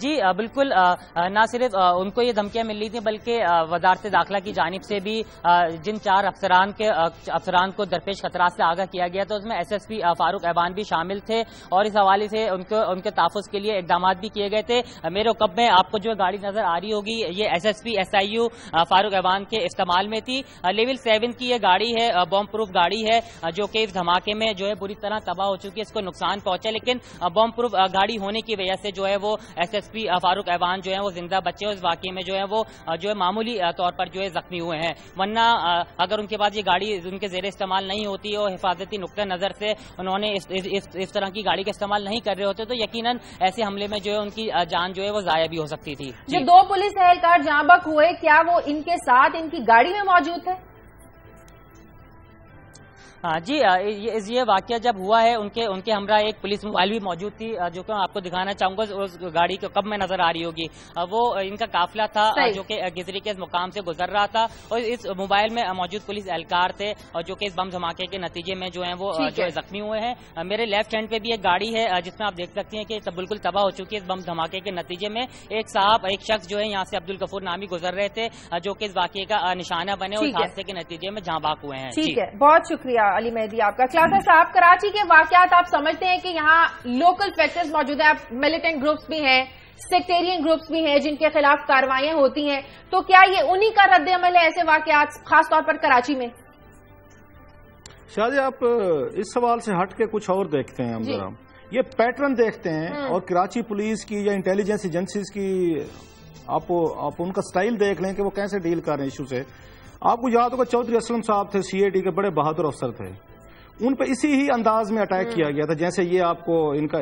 جی بالکل، نہ صرف ان کو یہ دھمکیاں مل رہی تھیں بلکہ وزارت داخلہ کی جانب سے بھی جن 4 افسران کو درپیش خطرات سے آگاہ کیا گیا تو اس میں SSP فاروق ایوان بھی شامل تھے اور اس حوالے سے ان کے تحفظ کے لیے اقدامات بھی کیے گئے تھے۔ میرے رقب میں آپ کو جو گاڑی نظر آ رہی ہوگی یہ SSP SIU فاروق ایوان کے استعمال میں تھی۔ لیول 7 کی یہ گاڑی ہے، بم پروف گاڑی ہے جو کہ اس دھماکے میں جو ہے بری طرح تباہ ہو چکی ہے، اس کو نقصان پہنچا، لیکن بم پروف گاڑی ہونے کی وجہ سے جو ہے وہ SSP فاروق ایوان جو ہے وہ زندہ بچے، اس واقعے میں جو ہے وہ جو ہے معمولی طور پر جو ہے زخمی ہوئے ہیں، ورنہ اگر ان کے بعد یہ گاڑی ان کے زیر استعمال نہیں ہوتی اور حفاظتی نقطہ نظر سے انہوں نے اس طرح کی گاڑی کا استعمال نہیں کر رہے ہوتے تو یقیناً ایسے حملے میں جو ہے ان کی جان جو ہے وہ ضائع بھی ہو سکتی تھی۔ جو 2 پولیس اہلکار جاں بحق ہوئے کیا وہ ان کے ساتھ ان کی گاڑی میں موجود تھے؟ جی یہ واقعہ جب ہوا ہے ان کے ہمراہ ایک پولیس موبائل بھی موجود تھی جو کہ میں آپ کو دکھانا چاہوں گا، اس گاڑی کو کب میں نظر آ رہی ہوگی، وہ ان کا قافلہ تھا جو کہ گزری کے مقام سے گزر رہا تھا اور اس موبائل میں موجود پولیس اہلکار تھے اور جو کہ اس بم دھماکے کے نتیجے میں جو ہیں وہ جو زخمی ہوئے ہیں۔ میرے لیفٹ ہینڈ پہ بھی ایک گاڑی ہے جس میں آپ دیکھ سکتے ہیں کہ بالکل تباہ ہو چکی ہے اس بم دھماکے کے نتیجے میں۔ ایک شخص جو ہے یہاں سے عبدالغفور نامی گزر رہے تھے جو کہ اس واقعے کا نشانہ بنے اور اس حادثے کے نتیجے میں جاں بحق ہوئے ہیں۔ ٹھیک ہے، بہت شکریہ علی مہدی آپ کا۔ خلاصہ صاحب، کراچی کے واقعات آپ سمجھتے ہیں کہ یہاں لوکل فیکٹرز موجود ہیں، ملیٹنٹ گروپس بھی ہیں، سیکٹیرین گروپس بھی ہیں جن کے خلاف کاروائیاں ہوتی ہیں، تو کیا یہ انہی کا رد عمل ہے ایسے واقعات خاص طور پر کراچی میں؟ شاید آپ اس سوال سے ہٹ کے کچھ اور دیکھتے ہیں، ہم ذرا یہ پیٹرن دیکھتے ہیں اور کراچی پولیس کی یا انٹیلیجنس ایجنسیز کی آپ ان کا سٹائل دیکھ لیں کہ وہ کیسے ڈیل کر رہے ہیں ایشو سے۔ آپ کو یاد ہوگا چودھری اسلم صاحب تھے، CID کے بڑے بہادر افسر تھے، ان پہ اسی ہی انداز میں اٹیک کیا گیا تھا جیسے یہ آپ کو ان کا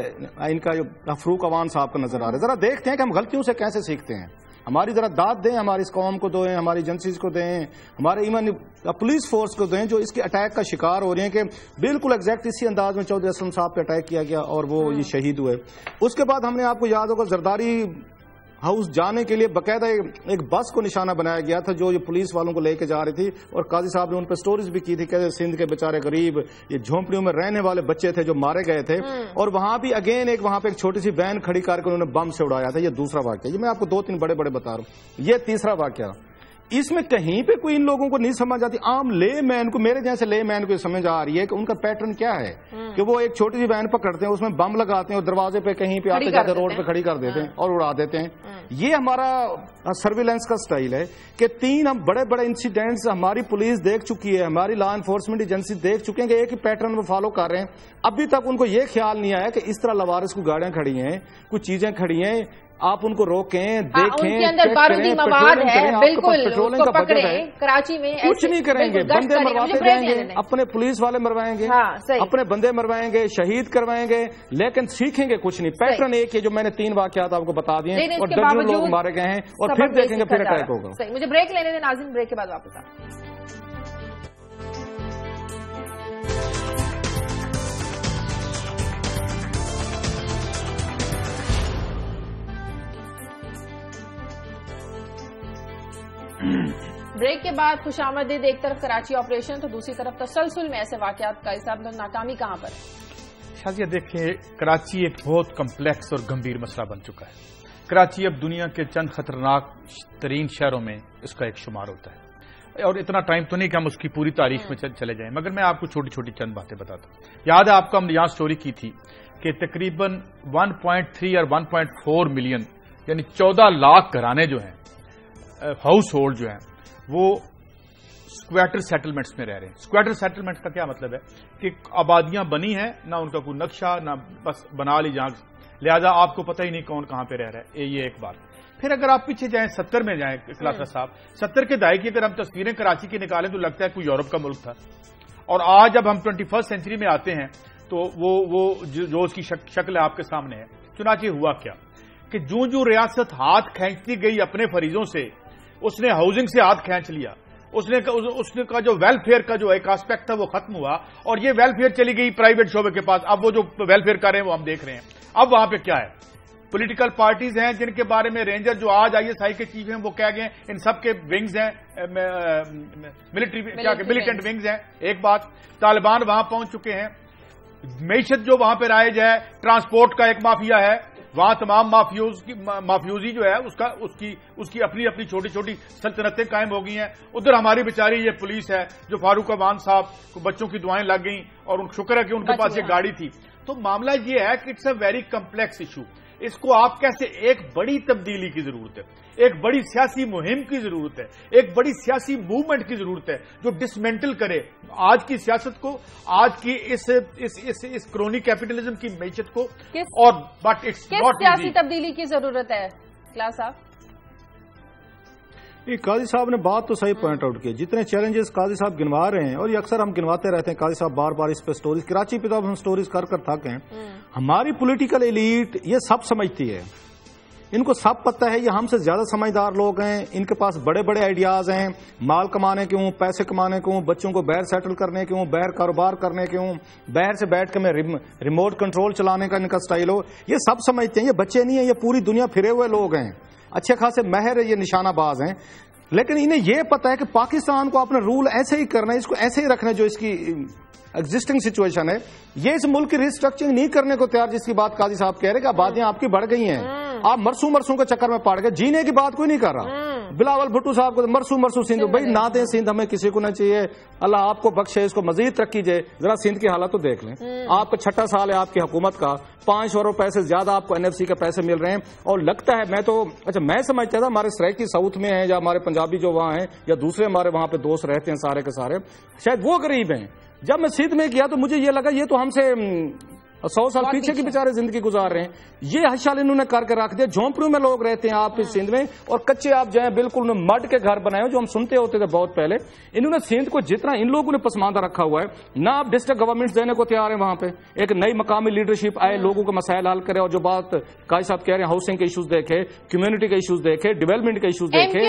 جو فاروق ایوان صاحب کا نظر آ رہا ہے۔ ذرا دیکھتے ہیں کہ ہم غلطیوں سے کیسے سیکھتے ہیں، ہماری ذرا داد دیں، ہماری اس قوم کو دیں، ہماری ایجنسیز کو دیں، ہمارے ایون پولیس فورس کو دیں جو اس کے اٹیک کا شکار ہو رہے ہیں کہ بالکل ایگزیکٹ اسی انداز میں چودھری اسلم صاحب پہ اٹیک کیا گیا اور وہ یہ شہید ہوئے۔ اس کے بعد ہم نے آپ کو یاد ہوگا زرداری ہاؤس جانے کے لیے باقاعدہ ایک بس کو نشانہ بنایا گیا تھا جو یہ پولیس والوں کو لے کے جا رہی تھی اور قاضی صاحب نے ان پہ سٹوریز بھی کی تھی کہ سندھ کے بیچارے غریب یہ جھونپڑیوں میں رہنے والے بچے تھے جو مارے گئے تھے اور وہاں بھی اگین وہاں پہ ایک چھوٹی سی وین کھڑی کر کے انہوں نے بم سے اڑایا تھا۔ یہ دوسرا واقعہ، یہ میں آپ کو 2-3 بڑے بتا رہا ہوں۔ یہ تیسرا واقعہ، اس میں کہیں پہ کوئی ان لوگوں کو نہیں سمجھ آتی، عام لے مین کو، میرے جیسے لے مین کو سمجھ آ رہی ہے کہ ان کا پیٹرن کیا ہے کہ وہ ایک چھوٹی سی وین پکڑتے ہیں، اس میں بم لگاتے ہیں اور دروازے پہ کہیں پہ آتے جاتے روڈ پہ کھڑی کر دیتے ہیں اور اڑا دیتے ہیں۔ یہ ہمارا سرویلنس کا سٹائل ہے کہ 3 ہم بڑے انسیڈنٹس ہماری پولیس دیکھ چکی ہے، ہماری لا انفورسمنٹ ایجنسی دیکھ چکے ہیں کہ ایک ہی پیٹرن وہ فالو کر رہے ہیں۔ ابھی تک ان کو یہ خیال نہیں آیا کہ اس طرح لوارس کو گاڑیاں کھڑی ہیں، کچھ چیزیں کھڑی ہیں، آپ ان کو روکیں، دیکھیں، ان کے اندر بارودی مواد ہے، بالکل اس کو پکڑیں۔ کراچی میں کچھ نہیں کریں گے، بندے مرواتے جائیں گے، اپنے پولیس والے مروائیں گے، اپنے بندے مروائیں گے، شہید کروائیں گے، لیکن سیکھیں گے کچھ نہیں۔ پیٹرن ایک ہے جو میں نے 3 واقعات آپ کو بتا دیے اور درجنوں لوگ مارے گئے ہیں اور پھر دیکھیں گے پھر اٹیک ہوگا۔ مجھے بریک لینے دیں ناظرین، بریک کے بعد واپس آئیں۔ بریک کے بعد خوش آمدید، ایک طرف کراچی آپریشن تو دوسری طرف تسلسل میں ایسے واقعات کا حساب ناکامی کہاں پر ہے؟ شازیہ دیکھیں، کراچی ایک بہت کمپلیکس اور گمبھیر مسئلہ بن چکا ہے۔ کراچی اب دنیا کے چند خطرناک ترین شہروں میں اس کا ایک شمار ہوتا ہے اور اتنا ٹائم تو نہیں کہ ہم اس کی پوری تاریخ میں چلے جائیں، مگر میں آپ کو چھوٹی چھوٹی چند باتیں بتاتا ہوں۔ یاد ہے آپ کو ہم نے یہاں سٹوری کی تھی کہ تقریباً 1.3 اور 1.4 ملین یعنی 14 لاکھ گھرانے جو ہیں، ہاؤس ہولڈ جو ہیں، وہ اسکویٹر سیٹلمنٹس میں رہ رہے ہیں۔ اسکویٹر سیٹلمنٹس کا کیا مطلب ہے کہ آبادیاں بنی ہیں، نہ ان کا کوئی نقشہ، نہ بس بنا لی جہاں، لہذا آپ کو پتہ ہی نہیں کون کہاں پہ رہ رہا ہے۔ یہ ایک بات۔ پھر اگر آپ پیچھے جائیں 70 میں جائیں خلاصہ صاحب، 70 کے دہائی کی اگر ہم تصویریں کراچی کی نکالیں تو لگتا ہے کوئی یورپ کا ملک تھا، اور آج جب ہم 21 سینچری میں آتے ہیں تو وہ جو اس کی شکل آپ کے سامنے ہے۔ چنانچہ ہوا کیا کہ جو ریاست ہاتھ کھینچتی گئی اپنے فریضوں سے، اس نے ہاؤسنگ سے ہاتھ کھینچ لیا، اس نے کا جو ویلفیئر کا جو ایک آسپیکٹ تھا وہ ختم ہوا اور یہ ویلفیئر چلی گئی پرائیویٹ شعبے کے پاس۔ اب وہ جو ویلفیئر کر رہے ہیں وہ ہم دیکھ رہے ہیں۔ اب وہاں پہ کیا ہے، پولیٹیکل پارٹیز ہیں جن کے بارے میں رینجر جو آج ISI کے چیف ہیں وہ کہہ گئے ان سب کے ونگز ہیں، ملیٹنٹ ونگز ہیں۔ ایک بات، طالبان وہاں پہنچ چکے ہیں، معیشت جو وہاں پہ رائج ہے، ٹرانسپورٹ کا ایک مافیا ہے، وہاں تمام مافیوزی جو ہے اس کی اپنی اپنی چھوٹی چھوٹی سلطنتیں قائم ہو گئی ہیں. ادھر ہماری بیچاری یہ پولیس ہے جو فاروق عوان صاحب کو بچوں کی دعائیں لگ گئیں اور شکر ہے کہ ان کے پاس یہ گاڑی تھی. تو معاملہ یہ ہے کہ it's a very complex issue. اس کو آپ کیسے ایک بڑی تبدیلی کی ضرورت ہے, ایک بڑی سیاسی مہم کی ضرورت ہے, ایک بڑی سیاسی موومنٹ کی ضرورت ہے جو ڈسمینٹل کرے آج کی سیاست کو, آج کی اس کرونی کیپٹلزم کی معیشت کو. اور بٹ اٹس ناٹ سیاسی تبدیلی کی ضرورت ہے کلاس صاحب؟ قاضی صاحب نے بات تو صحیح پوائنٹ آؤٹ کی. جتنے چیلنجز قاضی صاحب گنوا رہے ہیں, اور یہ اکثر ہم گنواتے رہتے ہیں قاضی صاحب بار بار اس پہ سٹوریز, کراچی پہ تو اب ہم سٹوریز کر تھک ہیں. ہماری پولیٹیکل ایلیٹ یہ سب سمجھتی ہے, ان کو سب پتہ ہے یہ ہم سے زیادہ سمجھدار لوگ ہیں, ان کے پاس بڑے بڑے آئیڈیاز ہیں, مال کمانے کے ہوں, پیسے کمانے کے ہوں, بچوں کو باہر سیٹل کرنے کے ہوں, باہر کاروبار کرنے کے ہوں, باہر سے بیٹھ کے میں ریموٹ کنٹرول چلانے کا ان کا سٹائل ہو. یہ سب سمجھتے ہیں, یہ بچے نہیں ہیں, یہ پوری دنیا پھرے ہوئے لوگ ہیں, اچھے خاصے ماہر یہ نشانہ باز ہیں. لیکن انہیں یہ پتا ہے کہ پاکستان کو اپنا رول ایسے ہی کرنا ہے, اس کو ایسے ہی رکھنا ہے جو اس کی ایگزسٹنگ سچویشن ہے. یہ اس ملک کی ریسٹرکچرنگ نہیں کرنے کو تیار, جس کی بات قاضی صاحب کہہ رہے کہ آبادیاں آپ کی بڑھ گئی ہیں, آپ مرسوں کے چکر میں پڑ گئے, جینے کی بات کوئی نہیں کر رہا. بلاول بھٹو صاحب کو مرسوں سندھ, بھائی نہ دیں سندھ, ہمیں کسی کو نہ چاہیے, اللہ آپ کو بخشے, اس کو مزید ترقی دے. ذرا سندھ کی حالت تو دیکھ لیں, آپ کا 6واں سال ہے آپ کی حکومت کا, 5 روپے سے زیادہ آپ کو NFC کے پیسے مل رہے ہیں. اور لگتا ہے میں سمجھتا تھا ہمارے سرائکی ساؤتھ میں ہیں یا ہمارے پنجابی جو وہاں ہیں یا دوسرے ہمارے وہاں پہ دوست رہتے ہیں سارے کے سارے, شاید وہ غریب ہیں. جب میں سندھ میں گیا تو مجھے یہ لگا یہ تو ہم سے 100 سال پیچھے کی بیچارے زندگی گزار رہے ہیں. یہ حشال انہوں نے کر کے رکھ دیا. جھونپڑیوں میں لوگ رہتے ہیں آپ اس سندھ میں, اور کچے آپ جائیں بالکل مڈ کے گھر بنائے جو ہم سنتے ہوتے تھے بہت پہلے. انہوں نے سندھ کو جتنا ان لوگوں نے پسماندہ رکھا ہوا ہے, نہ آپ ڈسٹرکٹ گورنمنٹ دینے کو تیار ہیں. وہاں پہ ایک نئی مقامی لیڈرشپ آئے, لوگوں کے مسائل حل کرے. اور جو بات قاضی صاحب کہہ رہے ہیں, ہاؤسنگ کے ایشوز دیکھے, کمیونٹی کے ایشوز دیکھے, ڈیولپمنٹ کے ایشوز دیکھے,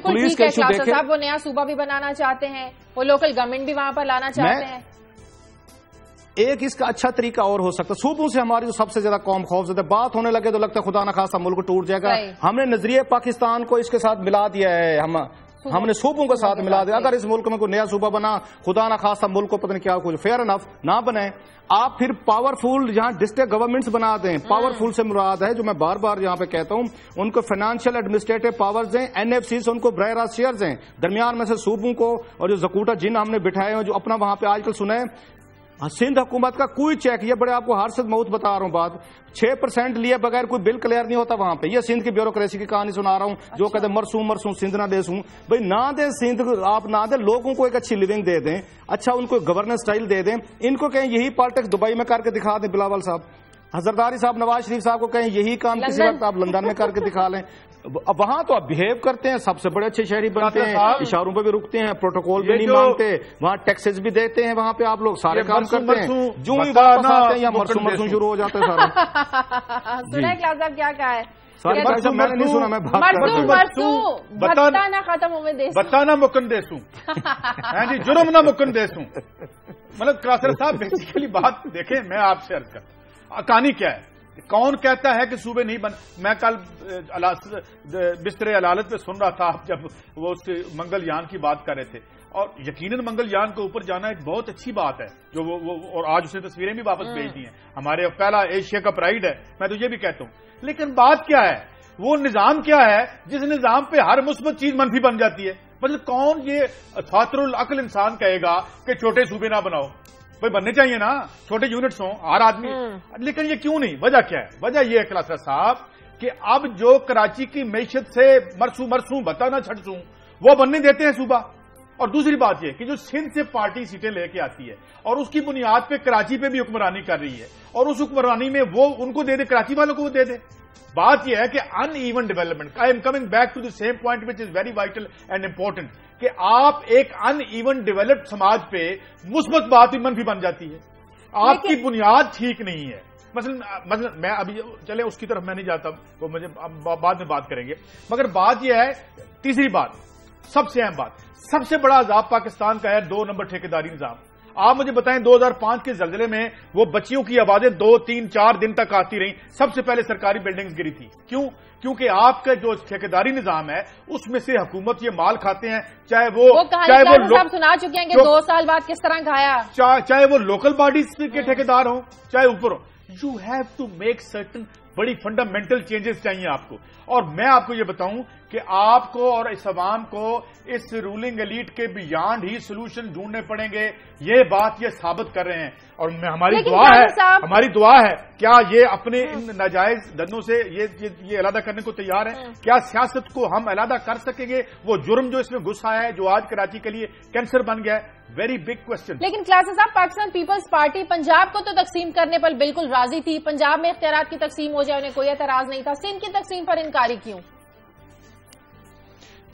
پولیس کے ایشوز دیکھے. وہ نیا صوبہ بھی بنانا چاہتے ہیں, وہ لوکل گورنمنٹ بھی وہاں پر لانا چاہتے ہیں. ایک اس کا اچھا طریقہ اور ہو سکتا ہے, صوبوں سے ہماری جو سب سے زیادہ قوم خوف زدہ بات ہونے لگے تو لگتا ہے خدا نخواستہ ملک ٹوٹ جائے گا. ہم نے نظریہ پاکستان کو اس کے ساتھ ملا دیا ہے, ہم نے صوبوں کے ساتھ ملا دیا. اگر اس ملک میں کوئی نیا صوبہ بنا, خدا نخواستہ ملک کو پتہ نہیں کیا کچھ, فیئر انف نہ بنے. آپ پھر پاورفل جہاں ڈسٹرکٹ گورنمنٹس بنا دیں, پاورفل سے مراد ہے جو میں بار بار یہاں پہ کہتا ہوں, ان کو فائنانشیل ایڈمنسٹریٹو پاورز ہیں, NFCs ان کو براہ راست شیئرز ہیں, درمیان میں سے صوبوں کو. اور جو زکوٹا جن ہم نے بٹھائے ہیں جو اپنا وہاں پہ آج کل سنا ہے سندھ حکومت کا کوئی چیک, یہ بڑے آپ کو ہر موت بتا رہا ہوں بات, 6% لیے بغیر کوئی بل کلیئر نہیں ہوتا وہاں پہ. یہ سندھ کی بیوروکریسی کی کہانی سنا رہا ہوں جو کہتے ہیں مرسوں سندھ نہ دے سوں. بھائی نہ دیں سندھ, آپ نہ دیں, لوگوں کو ایک اچھی لیونگ دے دیں, اچھا ان کو گورننس سٹائل دے دیں. ان کو کہیں یہی پالیٹکس دبئی میں کر کے دکھا دیں, بلاول صاحب, حضرداری صاحب, نواز شریف صاحب کو کہیں یہی کام کسی وقت آپ لندن میں کر کے دکھا لیں. وہاں تو آپ بہیو کرتے ہیں, سب سے بڑے اچھے شہری بنتے ہیں, اشاروں پہ بھی رکتے ہیں, پروٹوکول بھی نہیں مانگتے, وہاں ٹیکسز بھی دیتے ہیں, وہاں پہ آپ لوگ سارے کام کرتے ہیں, جو ہی واپس آتے ہیں یا مرسوں شروع ہو جاتے ہیں سارا. سنا کلاس صاحب کیا کہا ہے؟ میں نے نہیں سنا, میں بتانا ختم ہوئے دیسوں, بتانا مکن دیسوں, جی جرم نہ مکن دیسوں. مطلب کلاسر صاحب بیسیکلی بات دیکھیں, میں آپ سے عرض کرتا ہوں کہانی کیا ہے. کون کہتا ہے کہ صوبے نہیں بن. میں کل بستر عدالت پہ سن رہا تھا جب وہ اس منگل یان کی بات کر رہے تھے, اور یقیناً منگل یان کو اوپر جانا ایک بہت اچھی بات ہے جو وہ اور آج اسے تصویریں بھی واپس بھیج دی ہیں, ہمارے پہلا ایشیا کا پرائیڈ ہے, میں تو یہ بھی کہتا ہوں. لیکن بات کیا ہے, وہ نظام کیا ہے جس نظام پہ ہر مثبت چیز منفی بن جاتی ہے. مطلب کون یہ فاطر العقل انسان کہے گا کہ چھوٹے صوبے نہ بناؤ؟ بھائی بننے چاہیے نا, چھوٹے یونٹس ہوں ہر آدمی. لیکن یہ کیوں نہیں, وجہ کیا ہے؟ وجہ یہ ہے کلاسر صاحب کہ اب جو کراچی کی معیشت سے مرسوں بتانا چھٹسوں وہ بننے دیتے ہیں صوبہ. اور دوسری بات یہ کہ جو سندھ سے پارٹی سیٹیں لے کے آتی ہے اور اس کی بنیاد پہ کراچی پہ بھی حکمرانی کر رہی ہے, اور اس حکمرانی میں وہ ان کو دے دے, کراچی والوں کو وہ دے دے. بات یہ ہے کہ uneven development, I am coming back to the same point which is very vital and important, کہ آپ ایک ان ایون ڈیولپڈ سماج پہ مثبت بات بھی منفی بن جاتی ہے. آپ کی بنیاد ٹھیک نہیں ہے. مثلا میں ابھی چلے اس کی طرف میں نہیں جاتا, وہ مجھے بعد میں بات کریں گے. مگر بات یہ ہے, تیسری بات, سب سے اہم بات, سب سے بڑا عذاب پاکستان کا ہے 2 نمبر ٹھیکیداری نظام. آپ مجھے بتائیں 2005 کے زلزلے میں وہ بچیوں کی آوازیں 2, 3, 4 دن تک آتی رہیں. سب سے پہلے سرکاری بلڈنگز گری تھی. کیوں؟ کیونکہ آپ کا جو ٹھیکیداری نظام ہے اس میں سے حکومت یہ مال کھاتے ہیں, چاہے وہ سنا چکے ہیں کہ 2 سال بعد کس طرح کھایا, چاہے وہ لوکل باڈیز کے ٹھیکیدار ہوں چاہے اوپر ہوں. You have to make certain بڑی فنڈامنٹل چینجز چاہیے آپ کو. اور میں آپ کو یہ بتاؤں کہ آپ کو اور اس عوام کو اس رولنگ ایلیٹ کے بیانڈ ہی سولوشن ڈھونڈنے پڑیں گے. یہ بات یہ ثابت کر رہے ہیں. اور ہماری دعا ہے کیا یہ اپنے ان ناجائز دھندوں سے یہ علیحدہ کرنے کو تیار ہیں؟ کیا سیاست کو ہم علیحدہ کر سکیں گے؟ وہ جرم جو اس میں گھس آیا ہے، جو آج کراچی کے لیے کینسر بن گیا ہے، ویری بگ کوشچن. لیکن کلاسز صاحب، پاکستان پیپلز پارٹی پنجاب کو تو تقسیم کرنے پر بالکل راضی تھی. پنجاب میں اختیارات کی تقسیم ہو جائے انہیں کوئی اعتراض نہیں تھا. سندھ کی تقسیم پر انکاری کیوں؟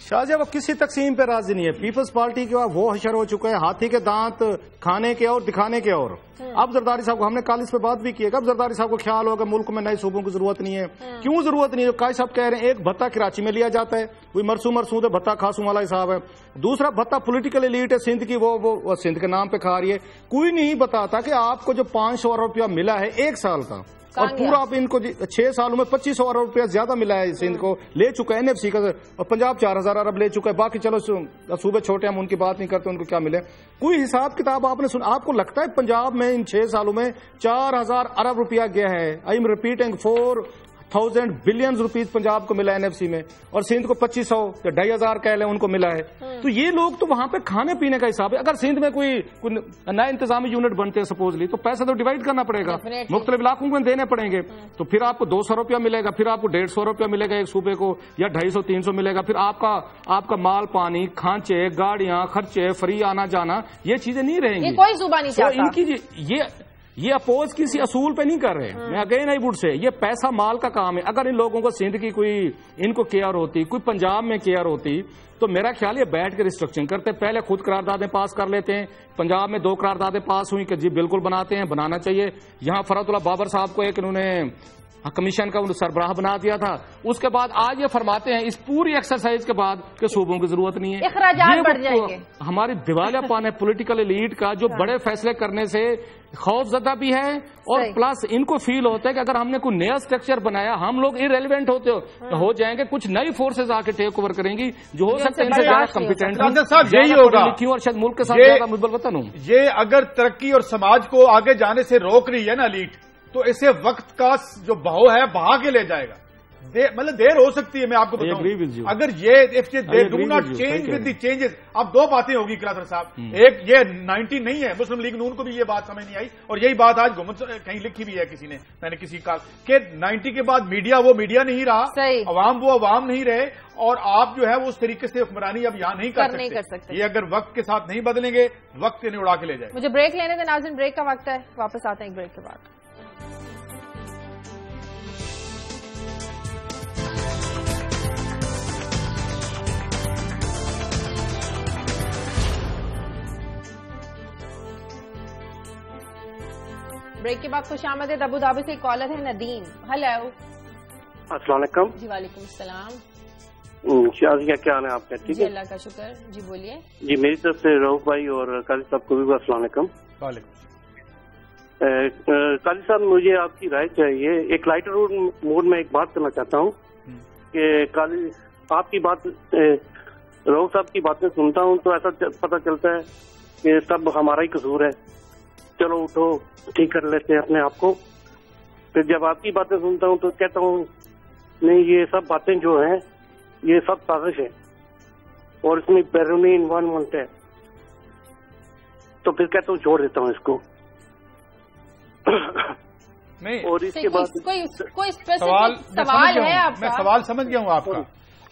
شاہجہاں وہ کسی تقسیم پہ راضی نہیں ہے. پیپلز پارٹی کے وہ حشر ہو چکا ہے، ہاتھی کے دانت کھانے کے اور دکھانے کے اور. اب زرداری صاحب کو ہم نے کل اس پہ بات بھی کی ہے کہ اب زرداری صاحب کو خیال ہوگا ملک میں نئے صوبوں کی ضرورت نہیں ہے. کیوں ضرورت نہیں ہے؟ قائد صاحب کہہ رہے ہیں ایک بھتہ کراچی میں لیا جاتا ہے، وہی مرسوم ہے، بھتہ کھاسوں والا حساب ہے. دوسرا بھتہ پولیٹیکل ایلیٹ ہے سندھ کی، وہ سندھ کے نام پہ کھا رہی ہے. کوئی نہیں بتاتا کہ آپ کو جو 500 ارب روپیہ ملا ہے ایک سال کا، اور پورا آپ ان کو 6 سالوں میں 2500 ارب روپیہ زیادہ ملا ہے سندھ کو، لے چکا ہے NFC کا، اور پنجاب 4000 ارب لے چکا ہے. باقی چلو صوبے چھوٹے ہم ان کی بات نہیں کرتے، ان کو کیا ملے. کوئی حساب کتاب آپ نے سنا؟ آپ کو لگتا ہے پنجاب میں ان 6 سالوں میں 4000 ارب روپیہ گیا ہے؟ I am repeating 4000 billion rupees Punjab کو ملا ہے NFC میں، اور سندھ کو 2500 یا 2500 کہہ لیں ان کو ملا ہے. تو یہ لوگ تو وہاں پہ کھانے پینے کا حساب ہے. اگر سندھ میں کوئی نئے انتظامی یونٹ بنتے ہیں سپوزلی، تو پیسہ تو ڈیوائڈ کرنا پڑے گا، مختلف علاقوں میں دینے پڑیں گے. تو پھر آپ کو 200 روپیہ ملے گا، پھر آپ کو 150 روپیہ ملے گا ایک صوبے کو، یا 250-300 ملے گا. پھر آپ کا مال پانی، کھانچے، گاڑیاں، خرچے، فری آنا جانا، یہ چیزیں نہیں رہیں گی. کوئی صوبہ نہیں چاہتا. ان کی یہ اپوز کسی اصول پہ نہیں کر رہے. میں اگین آئی وڈ سے یہ پیسہ مال کا کام ہے. اگر ان لوگوں کو سندھ کی کوئی ان کو کیئر ہوتی، کوئی پنجاب میں کیئر ہوتی، تو میرا خیال یہ بیٹھ کے ریسٹرکچرنگ کرتے. پہلے خود قراردادیں پاس کر لیتے ہیں. پنجاب میں 2 قراردادیں پاس ہوئی کہ جی بالکل بناتے ہیں، بنانا چاہیے. یہاں فرحت اللہ بابر صاحب کو ایک انہوں نے کمیشن کا سربراہ بنا دیا تھا. اس کے بعد آج یہ فرماتے ہیں اس پوری ایکسرسائز کے بعد کہ صوبوں کی ضرورت نہیں ہے. اخراجات بڑھ جائیں گے. ہماری دیوالیہ پان ہے پولیٹیکل ایلیٹ کا، جو بڑے فیصلے کرنے سے خوف زدہ بھی ہے، اور پلس ان کو فیل ہوتا ہے کہ اگر ہم نے کوئی نیا اسٹرکچر بنایا ہم لوگ ارریلیونٹ ہو جائیں گے. کچھ نئی فورسز آ کے ٹیک اوور کریں گی جو ہو سکتا ہے ان سے زیادہ کمپیٹنٹ، یہی ہوگا. اور شاید ملک کے ساتھ زیادہ مثبت وطن ہوں. یہ اگر ترقی اور سماج کو آگے جانے سے روک رہی ہے نا ایلیٹ، تو اسے وقت کا جو بہو ہے بہا کے لے جائے گا. مطلب دیر ہو سکتی ہے. میں آپ کو بتاؤں اگر they do not change with the changes. اب 2 باتیں ہوگی کلاسر صاحب. ایک یہ 90 نہیں ہے، مسلم لیگ نون کو بھی یہ بات سمجھ نہیں آئی، اور یہی بات آج گھومت کہیں لکھی بھی ہے کسی نے، میں نے کسی کا، کہ 90 کے بعد میڈیا وہ میڈیا نہیں رہا، عوام وہ عوام نہیں رہے، اور آپ جو ہے وہ اس طریقے سے حکمرانی اب یہاں نہیں کر سکتے. یہ اگر وقت کے ساتھ نہیں بدلیں گے، وقت انہیں اڑا کے لے جائے. مجھے بریک لینے دیں ناظرین، بریک کا وقت ہے، واپس آتے ہیں ایک بریک کے بعد. بریک کے بعد خوش آمدید. ابو دھابی سے ایک کالر ہے ندیم. ہیلو. السلام علیکم. جی وعلیکم السلام. شازیہ کیا حال ہے آپ کا؟ ٹھیک جی ہے، اللہ کا شکر. جی بولیے. جی میری طرف سے رؤف بھائی اور قاضی صاحب کو بھی السلام علیکم. وعلیکم. قاضی صاحب مجھے آپ کی رائے چاہیے. ایک لائٹر موڈ میں ایک بات کرنا چاہتا ہوں کہ قاضی آپ کی بات، رؤف صاحب کی باتیں سنتا ہوں تو ایسا پتہ چلتا ہے کہ سب ہمارا ہی قصور ہے، چلو اٹھو ٹھیک کر لیتے ہیں اپنے آپ کو. پھر جب آپ کی باتیں سنتا ہوں تو کہتا ہوں نہیں، یہ سب باتیں جو ہیں یہ سب سازش ہے اور اس میں بیرونی انوائرمنٹ ہے. تو پھر کہتا ہوں چھوڑ دیتا ہوں اس کو. نہیں، اور اس کے بعد کوئی سوال ہے آپ میں سوال سمجھ گیا ہوں آپ کا.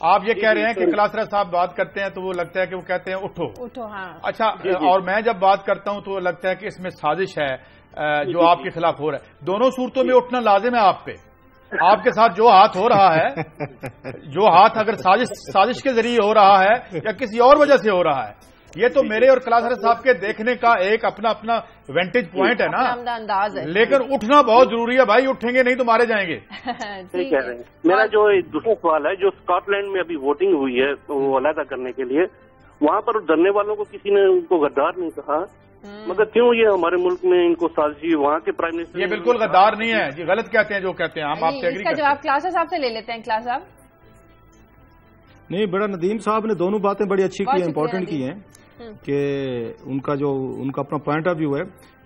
آپ یہ کہہ رہے ہیں کہ کلاسرا صاحب بات کرتے ہیں تو وہ لگتا ہے کہ وہ کہتے ہیں اٹھو. ہاں. اچھا، اور میں جب بات کرتا ہوں تو وہ لگتا ہے کہ اس میں سازش ہے جو آپ کے خلاف ہو رہا ہے. دونوں صورتوں میں اٹھنا لازم ہے آپ پہ. آپ کے ساتھ جو ہاتھ ہو رہا ہے، جو ہاتھ اگر سازش کے ذریعے ہو رہا ہے یا کسی اور وجہ سے ہو رہا ہے، یہ تو میرے اور کلاسر صاحب کے دیکھنے کا ایک اپنا وینٹیج پوائنٹ ہے نا، انداز ہے. لیکن اٹھنا بہت ضروری ہے بھائی. اٹھیں گے نہیں تو مارے جائیں گے. صحیح کہہ رہے ہیں. میرا جو دوسرا سوال ہے، جو اسکاٹ لینڈ میں ابھی ووٹنگ ہوئی ہے وہ علیحدہ کرنے کے لیے، وہاں پر دھرنے والوں کو کسی نے ان کو غدار نہیں کہا، مگر کیوں یہ ہمارے ملک میں ان کو سازشی وہاں کے پرائم منسٹر؟ یہ بالکل غدار نہیں ہے جی، غلط کہتے ہیں جو کہتے ہیں. ہم آپ سے ایگری کرتے ہیں. جواب کلاسر صاحب سے لے لیتے ہیں. کلاس صاحب. نہیں، بڑا ندیم صاحب نے دونوں باتیں بڑی اچھی کی ہیں، امپورٹنٹ کی ہیں. کہ ان کا اپنا پوائنٹ آف ویو ہے.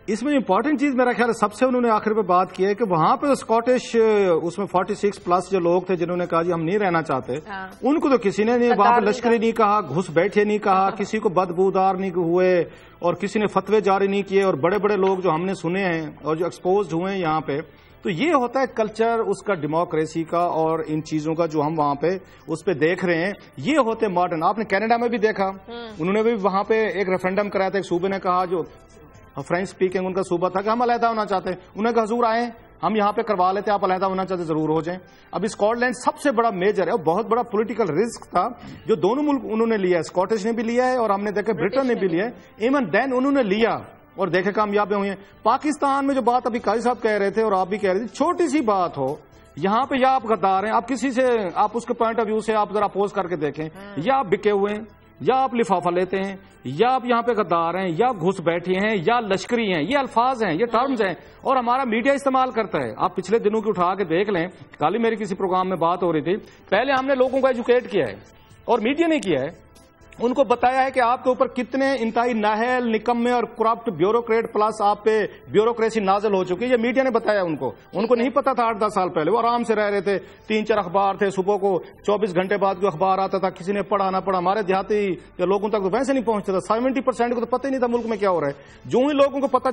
اس میں امپورٹنٹ چیز میرا خیال ہے سب سے انہوں نے آخر پہ بات کی ہے کہ وہاں پہ اسکاٹش اس میں 46+ جو لوگ تھے جنہوں نے کہا جی ہم نہیں رہنا چاہتے, ان کو تو کسی نے نہیں وہاں پہ لشکری نہیں کہا, گھس بیٹھے نہیں کہا, کسی کو بدبودار نہیں ہوئے, اور کسی نے فتوے جاری نہیں کیے, اور بڑے بڑے لوگ جو ہم نے سنے ہیں اور جو ایکسپوزڈ ہوئے ہیں یہاں پہ. تو یہ ہوتا ہے کلچر اس کا ڈیموکریسی کا اور ان چیزوں کا جو ہم وہاں پہ اس پہ دیکھ رہے ہیں. یہ ہوتے ماڈرن. آپ نے کینیڈا میں بھی دیکھا, انہوں نے بھی وہاں پہ ایک ریفرینڈم کرایا تھا, ایک صوبے نے کہا, جو فرینچ سپیکنگ ان کا صوبہ تھا, کہ ہم علیحدہ ہونا چاہتے ہیں. انہوں نے کہا حضور آئیں ہم یہاں پہ کروا لیتے, آپ علیحدہ ہونا چاہتے ضرور ہو جائیں. اب اسکاٹ لینڈ سب سے بڑا میجر ہے, اور بہت بڑا پولیٹیکل رسک تھا جو دونوں ملک انہوں نے لیا ہے. اسکاٹش نے بھی لیا ہے اور ہم نے دیکھا برٹن نے بھی لیا ہے. ایون دین انہوں نے لیا اور دیکھے کامیابی ہوئی ہیں. پاکستان میں جو بات ابھی قاضی صاحب کہہ رہے تھے اور آپ بھی کہہ رہے تھے, چھوٹی سی بات ہو یہاں پہ, یا آپ غدار ہیں, آپ کسی سے آپ اس کے پوائنٹ آف ویو سے آپ ذرا اپوز کر کے دیکھیں, یا آپ بکے ہوئے ہیں, یا آپ لفافہ لیتے ہیں, یا آپ یہاں پہ غدار ہیں, یا گھس بیٹھے ہیں, یا لشکری ہیں. یہ الفاظ ہیں, یہ ٹرمز ہیں, اور ہمارا میڈیا استعمال کرتا ہے. آپ پچھلے دنوں کی اٹھا کے دیکھ لیں, کل ہی میری کسی پروگرام میں بات ہو رہی تھی, پہلے ہم نے لوگوں کو ایجوکیٹ کیا ہے اور میڈیا نے کیا ہے, ان کو بتایا ہے کہ آپ کے اوپر کتنے انتہائی نااہل, نکمے اور کرپٹ بیوروکریٹ پلس آپ پہ بیوروکریسی نازل ہو چکی ہے. یہ میڈیا نے بتایا ان کو نہیں پتا تھا 8-10 سال پہلے. وہ آرام سے رہ رہے تھے, 3-4 اخبار تھے, صبح کو 24 گھنٹے بعد کوئی اخبار آتا تھا, کسی نے پڑھا نہ پڑھا. ہمارے دیہاتی لوگوں تک تو ویسے نہیں پہنچتا تھا. 70% کو تو پتہ ہی نہیں تھا ملک میں کیا ہو رہا ہے. جو ہی لوگوں کو پتہ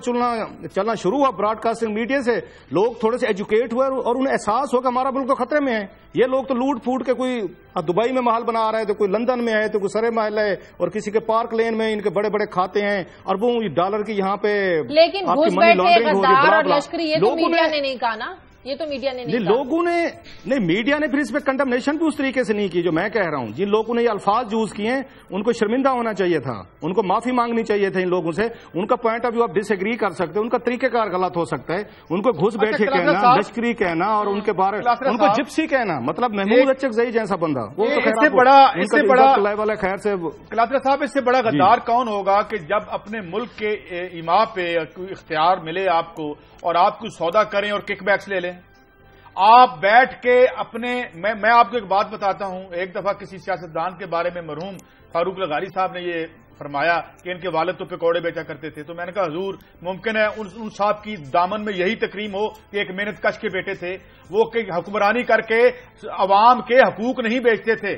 چلنا شروع ہوا براڈ کاسٹنگ میڈیا سے, لوگ تھوڑے سے ایجوکیٹ ہوئے اور انہیں احساس ہو کہ ہمارا ملک تو خطرے میں ہے. یہ لوگ تو لوٹ پھوٹ کے, کوئی دبئی میں محل بنا رہا ہے, تو کوئی لندن میں ہے, تو کوئی سرے محل ہے, اور کسی کے پارک لین میں ان کے بڑے بڑے کھاتے ہیں, اربوں ڈالر کی یہاں پہ. لیکن گھس بیٹھے غدار اور لشکری, یہ تو میڈیا نے نہیں کہا نا, یہ تو میڈیا نے نہیں, لوگوں نے نہیں, میڈیا نے پھر اس پہ کنڈمنیشن بھی اس طریقے سے نہیں کی جو میں کہہ رہا ہوں. جن لوگوں نے یہ الفاظ یوز کیے ہیں ان کو شرمندہ ہونا چاہیے تھا, ان کو معافی مانگنی چاہیے تھا ان لوگوں سے. ان کا پوائنٹ آف ویو آپ ڈس ایگری کر سکتے ہیں, ان کا طریقہ کار غلط ہو سکتا ہے. ان کو گھس بیٹھے کہنا, لشکری کہنا, اور ان کے بارے ان کو جپسی کہنا, مطلب محمود اچکزئی جیسا بندہ, وہ تو بڑا خیر سے. کلاترا صاحب, اس سے بڑا غدار کون ہوگا کہ جب اپنے ملک کے ایما پہ کوئی اختیار ملے آپ کو, اور آپ کو سودا کریں اور کک بیکس لے لیں. آپ بیٹھ کے اپنے, میں آپ کو ایک بات بتاتا ہوں. ایک دفعہ کسی سیاستدان کے بارے میں مرحوم فاروق لغاری صاحب نے یہ فرمایا کہ ان کے والد تو پکوڑے بیچا کرتے تھے. تو میں نے کہا حضور, ممکن ہے ان صاحب کی دامن میں یہی تکریم ہو کہ ایک محنت کش کے بیٹے تھے, وہ حکمرانی کر کے عوام کے حقوق نہیں بیچتے تھے,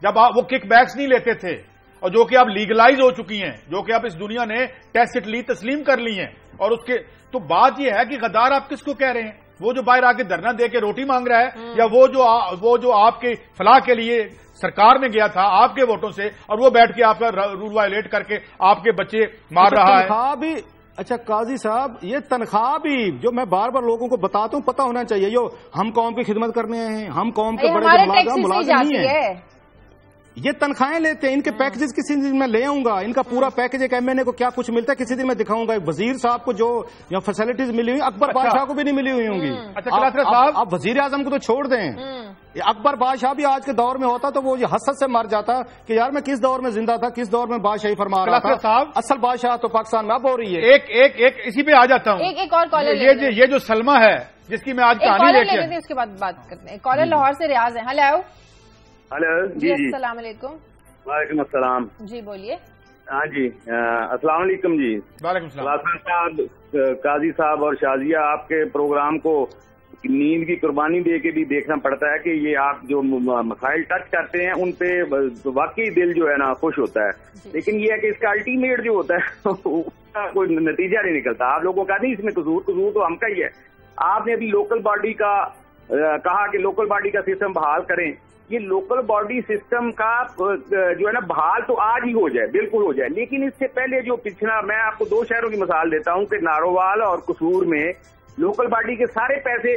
جب وہ کک بیکس نہیں لیتے تھے, اور جو کہ اب لیگلائز ہو چکی ہیں, جو کہ اب اس دنیا نے ٹیسٹلی تسلیم کر لی ہیں. اور اس کے تو بات یہ ہے کہ غدار آپ کس کو کہہ رہے ہیں؟ وہ جو باہر آ کے دھرنا دے کے روٹی مانگ رہا ہے, یا وہ جو آپ کے فلاح کے لیے سرکار میں گیا تھا آپ کے ووٹوں سے, اور وہ بیٹھ کے آپ کا رول وائلیٹ کر کے آپ کے بچے مار رہا ہے. اچھا قاضی صاحب, یہ تنخواہ بھی جو میں بار بار لوگوں کو بتاتا ہوں, پتہ ہونا چاہیے, ہم قوم کی خدمت کرنے ہیں, ہم قوم کے بڑے ملازم نہیں ہیں. یہ تنخواہیں لیتے ہیں, ان کے پیکجز کسی دن میں لے آؤں گا, ان کا پورا پیکج ایک ایم این اے کو کیا کچھ ملتا ہے کسی دن میں دکھاؤں گا. وزیر صاحب کو جو یہاں فیسلٹیز ملی ہوئی, اکبر بادشاہ کو بھی نہیں ملی ہوئی ہوں گی. آپ وزیر اعظم کو تو چھوڑ دیں, اکبر بادشاہ بھی آج کے دور میں ہوتا تو وہ یہ حسد سے مر جاتا کہ یار میں کس دور میں زندہ تھا, کس دور میں بادشاہی فرما رہا تھا. اصل بادشاہ تو پاکستان میں اب ہو رہی ہے. ایک اسی پہ آ جاتا ہوں. ایک اور کالر, یہ جو سلمہ ہے جس کی میں آج کہانی لے کے, اس کے بعد بات کرتے ہیں. کالر لاہور سے ریاض ہے. ہلو جی, السلام علیکم. وعلیکم السلام. جی بولیے. ہاں جی, السلام علیکم جی. وعلیکم السلام. صاحب, قاضی صاحب اور شازیہ, آپ کے پروگرام کو نیند کی قربانی دے کے بھی دیکھنا پڑتا ہے کہ یہ آپ جو مسائل ٹچ کرتے ہیں ان پہ واقعی دل جو ہے نا خوش ہوتا ہے. لیکن یہ ہے کہ اس کا الٹیمیٹ جو ہوتا ہے کوئی نتیجہ نہیں نکلتا. آپ لوگوں کا نہیں اس میں قصور تو ہم کا ہی ہے. آپ نے ابھی لوکل باڈی کا کہا کہ لوکل باڈی کا سسٹم بحال کریں. یہ لوکل باڈی سسٹم کا جو ہے نا بحال تو آج ہی ہو جائے, بالکل ہو جائے, لیکن اس سے پہلے جو پچھلا, میں آپ کو 2 شہروں کی مثال دیتا ہوں کہ نارووال اور قصور میں لوکل باڈی کے سارے پیسے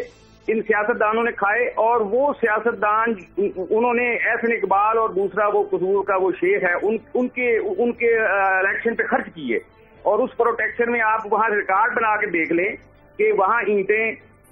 ان سیاستدانوں نے کھائے, اور وہ سیاستدان انہوں نے احسن اقبال اور دوسرا وہ قصور کا وہ شیخ ہے ان کے الیکشن پہ خرچ کیے. اور اس پروٹیکشن میں آپ وہاں ریکارڈ بنا کے دیکھ لیں کہ وہاں اینٹیں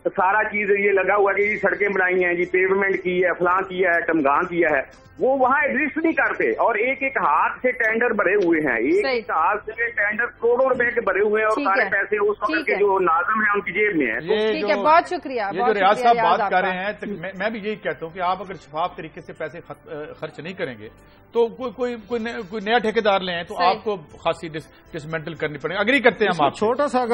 سارا چیز یہ لگا ہوا کہ یہ سڑکیں بنائی ہیں جی، پیومنٹ کی ہے، فلاں کیا ہے، ٹمگان کیا ہے، وہ وہاں ایگزسٹ نہیں کرتے. اور ایک ایک ہاتھ سے ٹینڈر بھرے ہوئے ہیں، ایک ایک ہاتھ سے ٹینڈر کروڑوں روپے کے بھرے ہوئے ہیں، اور سارے پیسے اس وقت کے جو ناظم ہیں ان کی جیب میں ہیں. ٹھیک ہے، بہت شکریہ. یہ جو ریاض صاحب بات کر رہے ہیں، میں بھی یہی کہتا ہوں کہ آپ اگر شفاف طریقے سے پیسے خرچ نہیں کریں گے تو کوئی نیا ٹھیکیدار لیں تو آپ کو خاصی ڈسمینٹل کرنی پڑے گی. اگری کرتے ہیں ہم. آپ چھوٹا سا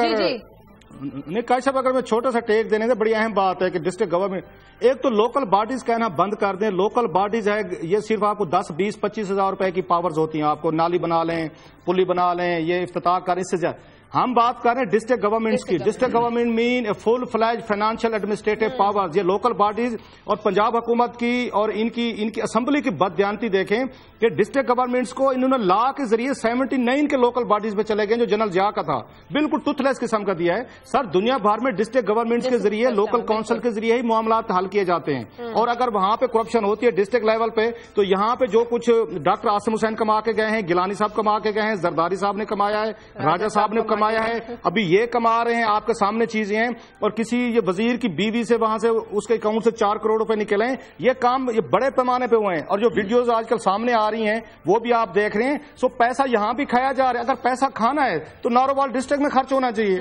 قائد صاحب اگر میں چھوٹا سا ٹیک دینے سے، بڑی اہم بات ہے کہ ڈسٹرکٹ گورنمنٹ ایک تو لوکل باڈیز کہنا بند کر دیں. لوکل باڈیز ہے یہ صرف آپ کو 10 20 25 ہزار روپے کی پاورز ہوتی ہیں. آپ کو نالی بنا لیں، پلی بنا لیں، یہ افتتاح کریں، اس سے زیادہ. ہم بات کر رہے ہیں ڈسٹرکٹ گورنمنٹس کی. ڈسٹرکٹ گورنمنٹ مین اے فل فلیج فائنانشیل ایڈمنسٹریٹو پاورز. یہ لوکل باڈیز اور پنجاب حکومت کی اور ان کی اسمبلی کی بددیانتی دیکھیں کہ ڈسٹرکٹ گورنمنٹس کو انہوں نے لا کے ذریعے 79 کے لوکل باڈیز پہ چلے گئے جو جنرل ضیاء کا تھا، بالکل ٹوتھ لیس قسم کا دیا ہے. سر دنیا بھر میں ڈسٹرکٹ گورنمنٹس کے ذریعے لوکل کونسل کے ذریعے ہی معاملات حل کیے جاتے ہیں. اور اگر وہاں پہ کرپشن ہوتی ہے ڈسٹرکٹ لیول پہ تو یہاں پہ جو کچھ ڈاکٹر عاصم حسین کما کے گئے ہیں، گیلانی صاحب کما کے گئے ہیں، زرداری صاحب نے کمایا ہے، راجہ صاحب نے کمایا ہے، ابھی یہ کما رہے ہیں، آپ کے سامنے چیزیں ہیں. اور کسی یہ وزیر کی بیوی سے وہاں سے اس کے اکاؤنٹ سے 4 کروڑ روپے نکلے ہیں. یہ کام یہ بڑے پیمانے پہ ہوئے ہیں. اور جو ویڈیوز آج کل سامنے آ رہی ہیں وہ بھی آپ دیکھ رہے ہیں. سو پیسہ یہاں بھی کھایا جا رہا ہے. اگر پیسہ کھانا ہے تو نارووال ڈسٹرکٹ میں خرچ ہونا چاہیے.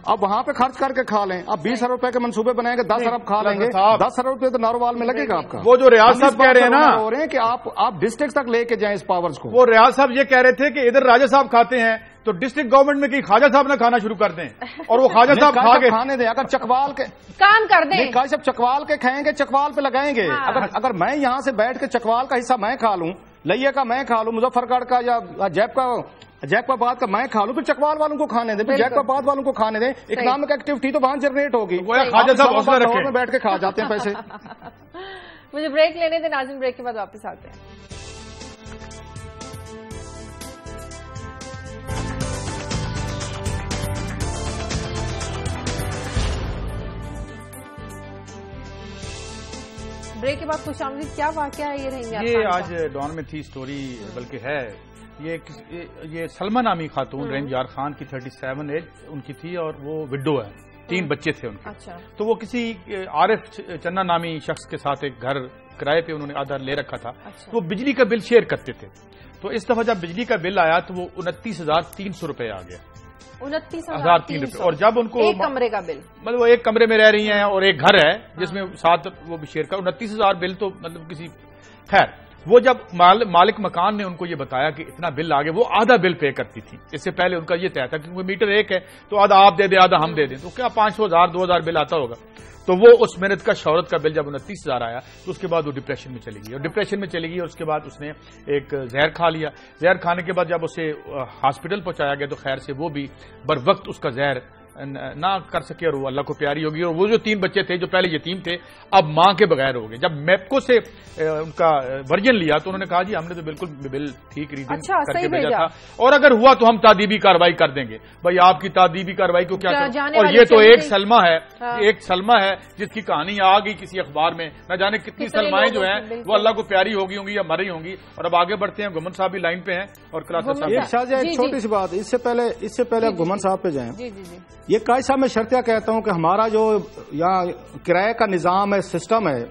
اب وہاں پہ خرچ کر کے کھا لیں. اب 20 ارب روپے کے منصوبے بنائیں گے، 10 ارب کھا لیں گے. 10 ارب روپے تو نارووال میں لگے گا آپ کا. وہ جو ریاض صاحب کہہ رہے ہیں نا، ہو رہے ہیں کہ آپ ڈسٹرکٹ تک لے کے جائیں اس پاورز کو. وہ ریاض صاحب یہ کہہ رہے تھے کہ ادھر راجہ صاحب کھاتے ہیں تو ڈسٹرکٹ گورنمنٹ میں کہ خواجہ صاحب نہ کھانا شروع کر دیں، اور وہ خواجہ صاحب کھانے دیں. اگر چکوال کے کام کر دیں، قائد صاحب چکوال کے کھائیں گے، چکوال پہ لگائیں گے. اگر میں یہاں سے بیٹھ کے چکوال کا حصہ میں کھا لوں، لئیے کا میں کھا لوں، مظفر گڑھ کا یا جیپ آباد کا میں کھا لوں، پھر چکوال والوں کو کھانے دیں، پھر جیپ آباد والوں کو کھانے دیں. اکنامک ایکٹیویٹی تو وہاں جنریٹ ہوگی. خواجہ صاحب حوصلہ رکھیں، میں بیٹھ کے کھا جاتے ہیں پیسے. مجھے بریک لینے دیں ناظرین، بریک کے بعد واپس آتے ہیں. بریک کے بعد خوش آمدید. کیا واقعہ ہے یہ رہیں گے؟ یہ آج ڈان میں تھی اسٹوری، بلکہ ہے یہ سلمہ نامی خاتون رحیم یار خان کی 37 ایج ان کی تھی، اور وہ وڈو ہے، 3 بچے تھے ان کے. تو وہ کسی عارف چنا نامی شخص کے ساتھ ایک گھر کرائے پہ انہوں نے آدھا لے رکھا تھا. تو وہ بجلی کا بل شیئر کرتے تھے. تو اس دفعہ جب بجلی کا بل آیا تو وہ 29,300 روپے آ گیا. 29,300 روپے. اور جب ان کو ایک کمرے کا بل، مطلب وہ ایک کمرے میں رہ رہی ہیں اور ایک گھر ہے جس میں ساتھ وہ بھی شیئر کر 29,000 بل تو مطلب کسی خیر. وہ جب مالک مکان نے ان کو یہ بتایا کہ اتنا بل آ گیا، وہ آدھا بل پے کرتی تھی. اس سے پہلے ان کا یہ طے تھا کیونکہ میٹر ایک ہے تو آدھا آپ دے دیں آدھا ہم دے دیں، تو کیا 500 2,000 بل آتا ہوگا. تو وہ اس منٹ کا شہرت کا بل جب 29,000 آیا تو اس کے بعد وہ ڈپریشن میں چلی گئی. اور ڈپریشن میں چلی گئی اور اس کے بعد اس نے ایک زہر کھا لیا. زہر کھانے کے بعد جب اسے ہاسپٹل پہنچایا گیا تو خیر سے وہ بھی بر وقت اس کا زہر نہ کر سکے اور وہ اللہ کو پیاری ہوگی. اور وہ جو 3 بچے تھے جو پہلے یتیم تھے اب ماں کے بغیر ہو گئے. جب میپکو سے ان کا ورژن لیا تو انہوں نے کہا جی ہم نے تو بالکل بل ٹھیک ریڈنگ کر کے بھیجا تھا، اور اگر ہوا تو ہم تعدیبی کارروائی کر دیں گے. بھائی آپ کی تعدیبی کارروائی کو کیا کریں؟ اور یہ تو ایک سلمہ ہے جس کی کہانی آ گئی کسی اخبار میں. نہ جانے کتنی سلمائیں جو ہیں وہ اللہ کو پیاری ہوگی ہوں گی یا مر رہی ہوں گی. اور اب آگے بڑھتے ہیں، گمن صاحب بھی لائن پہ ہیں اور ایک چھوٹی سی بات اس سے پہلے آپ گمن صاحب پہ جائیں. یہ قائد صاحب میں شرطیہ کہتا ہوں کہ ہمارا جو یہاں کرائے کا نظام ہے، سسٹم ہے،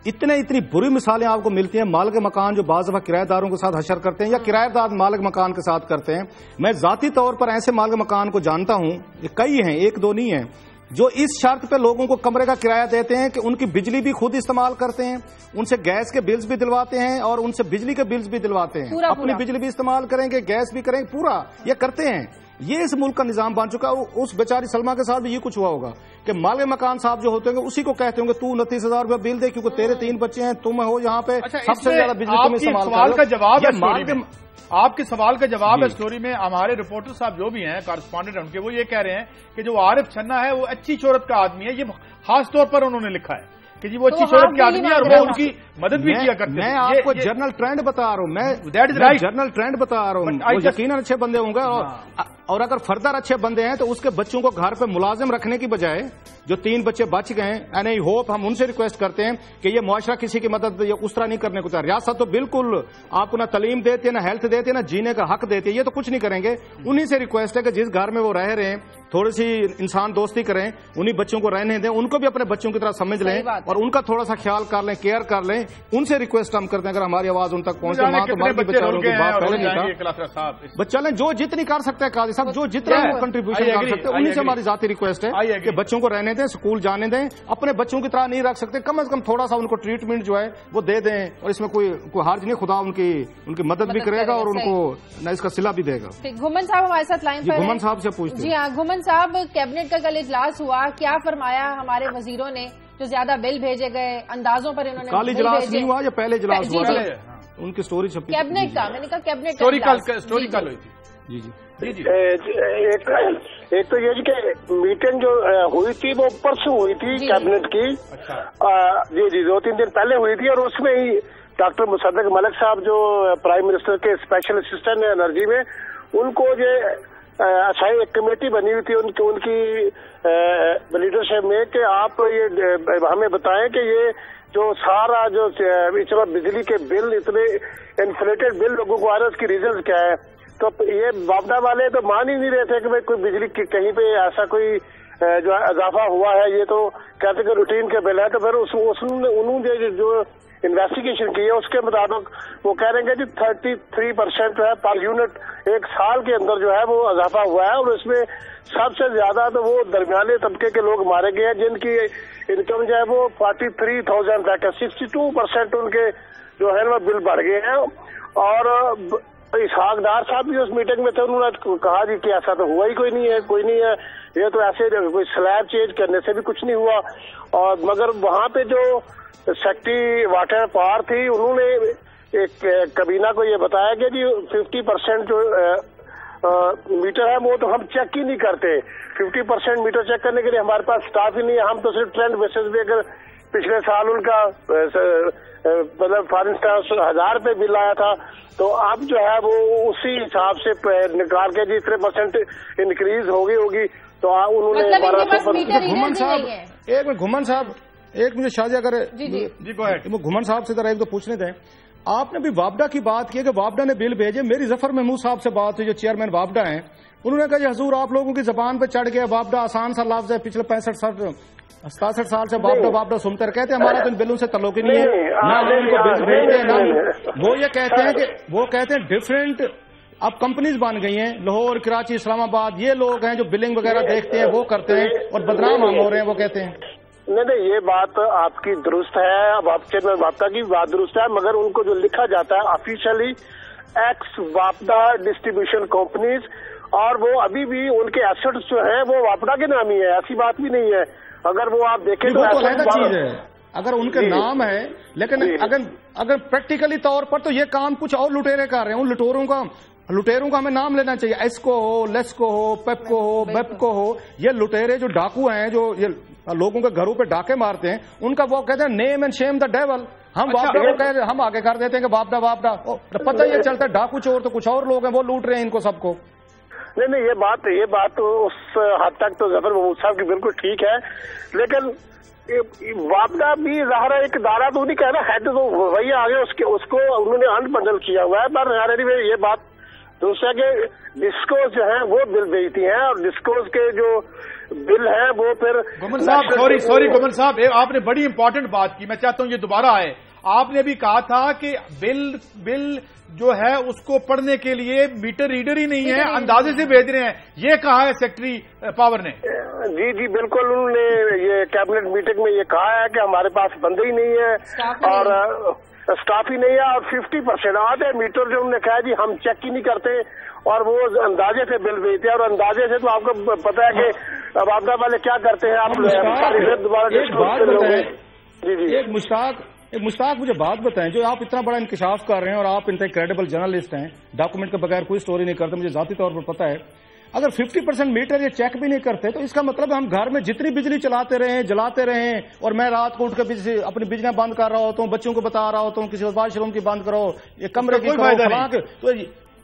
اتنی بری مثالیں آپ کو ملتی ہیں. مالک مکان جو بعض دفعہ کرایہ داروں کے ساتھ حشر کرتے ہیں یا کرایہ دار مالک مکان کے ساتھ کرتے ہیں. میں ذاتی طور پر ایسے مالک مکان کو جانتا ہوں، یہ کئی ہیں، 1 2 نہیں ہیں، جو اس شرط پہ لوگوں کو کمرے کا کرایہ دیتے ہیں کہ ان کی بجلی بھی خود استعمال کرتے ہیں، ان سے گیس کے بلز بھی دلواتے ہیں اور ان سے بجلی کے بلز بھی دلواتے ہیں. اپنی بجلی بھی استعمال کریں گے، گیس بھی کریں گے، پورا یہ کرتے ہیں. یہ اس ملک کا نظام بن چکا ہے. اس بیچاری سلمہ کے ساتھ بھی یہ کچھ ہوا ہوگا کہ مالک مکان صاحب جو ہوتے ہیں اسی کو کہتے ہوں گے تو 29,000 روپے بل دے کیونکہ تیرے 3 بچے ہیں، تم ہو یہاں پہ سب سے زیادہ بجلی تم استعمال کرو. آپ کے سوال کا جواب ہے اسٹوری میں. ہمارے رپورٹر صاحب جو بھی ہیں کارسپونڈنٹ ان کے، وہ یہ کہہ رہے ہیں کہ جو عارف چھنا ہے وہ اچھی شہرت کا آدمی ہے. یہ خاص طور پر انہوں نے لکھا ہے کہ جی وہ اچھی شہرت کے آدمی ہے اور وہ ان کی مدد بھی کیا کرتے ہیں. میں آپ کو جنرل ٹرینڈ بتا رہا ہوں، میں جنرل ٹرینڈ بتا رہا ہوں. وہ یقیناً اچھے بندے ہوں گے. اور اور اگر فردر اچھے بندے ہیں تو اس کے بچوں کو گھر پہ ملازم رکھنے کی بجائے جو 3 بچے بچ گئے ہیں، اینڈ آئی ہوپ ہم ان سے ریکویسٹ کرتے ہیں کہ یہ معاشرہ کسی کی مدد اس طرح نہیں کرنے کو تیار. ریاست تو بالکل آپ کو نہ تعلیم دیتی ہے، نہ ہیلتھ دیتی ہے، نہ جینے کا حق دیتی ہے، یہ تو کچھ نہیں کریں گے. انہی سے ریکویسٹ ہے کہ جس گھر میں وہ رہ رہے ہیں تھوڑی سی انسان دوستی کریں، انہی بچوں کو رہنے دیں، ان کو بھی اپنے بچوں کی طرح سمجھ لیں اور ان کا تھوڑا سا خیال کر لیں، کیئر کر لیں. ان سے ریکویسٹ ہم کرتے ہیں اگر ہماری آواز ان تک پہنچے. ماں تو مر کے بیچاروں کی بات پہلے نہیں تھا. چلیں جو جتنی کر سکتے ہیں قاضی صاحب، جو جتنا وہ کنٹریبیوشن کر سکتے ہیں، انہیں سے ہماری ذاتی ریکویسٹ ہے کہ بچوں کو رہنے دیں، اسکول جانے دیں. اپنے بچوں کی طرح نہیں رکھ سکتے، کم از کم تھوڑا سا ان کو ٹریٹمنٹ جو ہے وہ دے دیں، اور اس میں کوئی حرج نہیں. خدا ان کی مدد بھی کرے گا اور ان کو نہ اس کا صلہ بھی دے گا. گھمن صاحب ہمارے ساتھ لائن پر. گھمن صاحب سے پوچھتے ہیں. جی ہاں گھمن صاحب، کیبنٹ کا کل اجلاس ہوا، کیا فرمایا ہمارے وزیروں نے؟ جو زیادہ بل بھیجے گئے، اندازوں پر انہوں نے کل اجلاس نہیں ہوا یا پہلے اجلاس ہوا؟ ان کی سٹوری چھپی کیبنٹ کا، میں نے کہا کیبنٹ سٹوری کل ہوئی تھی. جی جی جی ایک تو یہ کہ میٹنگ جو ہوئی تھی وہ پرسوں ہوئی تھی کیبنٹ کی. جی 2-3 دن پہلے ہوئی تھی، اور اس میں ہی ڈاکٹر مصدق ملک صاحب جو پرائم منسٹر کے اسپیشل اسسٹنٹ ہیں انرجی میں، ان کو یہ اچھائی ایک کمیٹی بنی ہوئی تھی ان کی لیڈرشپ میں کہ آپ یہ ہمیں بتائیں کہ یہ جو سارا جو بجلی کے بل اتنے انفلیٹڈ بل لوگوں کو آ رہے ہیں، اس کی ریزنز کیا ہے. تو یہ باپڈا والے تو مان ہی نہیں رہے تھے کہ کوئی بجلی کی کہیں پہ ایسا کوئی جو اضافہ ہوا ہے. یہ تو کہتے کہ روٹین کے بل ہے. تو پھر انہوں نے جو انویسٹیگیشن کی ہے اس کے مطابق وہ کہہ رہے ہیں کہ 33% جو ہے پر یونٹ ایک سال کے اندر جو ہے وہ اضافہ ہوا ہے. اور اس میں سب سے زیادہ تو وہ درمیانے طبقے کے لوگ مارے گئے ہیں جن کی انکم جو ہے وہ 43,000 تک ہے. 62% ان کے جو ہے وہ بل بڑھ گئے ہیں. اور اسحاق ڈار صاحب بھی اس میٹنگ میں تھے، انہوں نے کہا جی کہ ایسا تو ہوا ہی کوئی نہیں ہے، یہ تو ایسے کوئی سلیب چینج کرنے سے بھی کچھ نہیں ہوا. اور مگر وہاں پہ جو سیکٹری واٹر پاور تھی، انہوں نے ایک کابینہ کو یہ بتایا کہ جی 50% جو میٹر ہے وہ تو ہم چیک ہی نہیں کرتے. 50% میٹر چیک کرنے کے لیے ہمارے پاس اسٹاف ہی نہیں ہے. ہم تو صرف ٹرینڈ بیسس پہ اگر پچھلے سال ان کا مطلب فار انسٹانس 1000 روپے بل آیا تھا تو اب جو ہے وہ اسی حساب سے نکال کے جی 3% انکریز ہوگی. تو انہوں نے 1200 گھمن صاحب ایک مجھے شاہ جی اگر گھمن صاحب سے ذرا ایک تو پوچھنے تھے. آپ نے بھی وابڈا کی بات کی کہ وابڈا نے بل بھیجے. میری ظفر محمود صاحب سے بات ہوئی جو چیئرمین وابڈا ہیں، انہوں نے کہا جی حضور آپ لوگوں کی زبان پہ چڑھ گیا، وابڈا آسان سا لفظ ہے، پچھلے 67 سال سے وابڈا سنتے کہتے ہیں ہمارا تو ان بلوں سے تعلق ہی نہیں ہے، نہ ان کو بل بھیجتے ہیں نہ وہ یہ کہتے ہیں کہ وہ کہتے ہیں ڈفرینٹ اب کمپنیز بن گئی ہیں، لاہور، کراچی، اسلام آباد، یہ لوگ ہیں جو بلنگ وغیرہ دیکھتے ہیں وہ کرتے ہیں اور بدنام ہم ہو رہے ہیں وہ کہتے ہیں. نہیں یہ بات آپ کی درست ہے، اب آپ کے وابڈا کی بات درست ہے، مگر ان کو جو لکھا جاتا ہے آفیشلی ایکس وابڈا ڈسٹریبیوشن کمپنیز، اور وہ ابھی بھی ان کے ایسٹس جو ہیں وہ وابڈا کے نام ہی ہے، ایسی بات بھی نہیں ہے. اگر وہ آپ دیکھیں تو چیز ہے اگر ان کے نام ہے، لیکن اگر پریکٹیکلی طور پر تو یہ کام کچھ اور لٹیرے کر رہے ہیں. ان لٹیروں کا ہمیں نام لینا چاہیے، ایسکو ہو، لیسکو ہو، پیپکو ہو، بیپکو ہو. یہ لٹیرے جو ڈاکو ہیں جو یہ لوگوں کے گھروں پہ ڈاکے مارتے ہیں، ان کا وہ کہتے ہیں name and shame the dual. ہم وابڈا کو کہتے ہیں، ہم آگے کر دیتے ہیں کہ وابڈا پتہ یہ چلتا ہے ڈاکو چور تو کچھ اور لوگ ہیں وہ لوٹ رہے ہیں ان کو سب کو. نہیں یہ بات تو اس حد تک تو ظفر محمود صاحب کی بالکل ٹھیک ہے، لیکن وابڈا بھی ظاہر ایک ادارہ تو نہیں کہنا، ہیڈ تو وہی آگے اس کو انہوں نے انبنڈل کیا ہوا ہے. پر یہ بات دوسرا کہ ڈسکوز جو ہیں وہ بل بھیجتی ہیں، اور ڈسکوز کے جو بل ہیں وہ پھر گھمن صاحب سوری گھمن صاحب آپ نے بڑی امپورٹنٹ بات کی، میں چاہتا ہوں یہ دوبارہ آئے. آپ نے بھی کہا تھا کہ بل جو ہے اس کو پڑھنے کے لیے میٹر ریڈر ہی نہیں ہے، اندازے سے بھیج رہے ہیں، یہ کہا ہے سیکٹری پاور نے. جی بالکل، انہوں نے یہ کیبنٹ میٹنگ میں یہ کہا ہے کہ ہمارے پاس بندے ہی نہیں ہے اور اسٹاف ہی نہیں ہے، اور 50% آدھے میٹر جو انہوں نے کہا جی ہم چیک ہی نہیں کرتے اور وہ اندازے سے بل بھیجتے ہیں. اور اندازے سے تو آپ کو پتا ہے کہ اب آپ والے کیا کرتے ہیں. آپ دوبارہ ایک مشتاق مجھے بات بتائیں، جو آپ اتنا بڑا انکشاف کر رہے ہیں اور آپ انتہائی کریڈیبل جرنلسٹ ہیں، ڈاکومنٹ کے بغیر کوئی سٹوری نہیں کرتے، مجھے ذاتی طور پر پتا ہے. اگر 50% میٹر یہ چیک بھی نہیں کرتے تو اس کا مطلب ہم گھر میں جتنی بجلی چلاتے رہیں جلاتے رہیں، اور میں رات کو اٹھ کے اپنی بجلیاں بند کر رہا ہوتا ہوں، بچوں کو بتا رہا ہوتا ہوں کسی واش روم کی بند کرو، یہ کمرے کی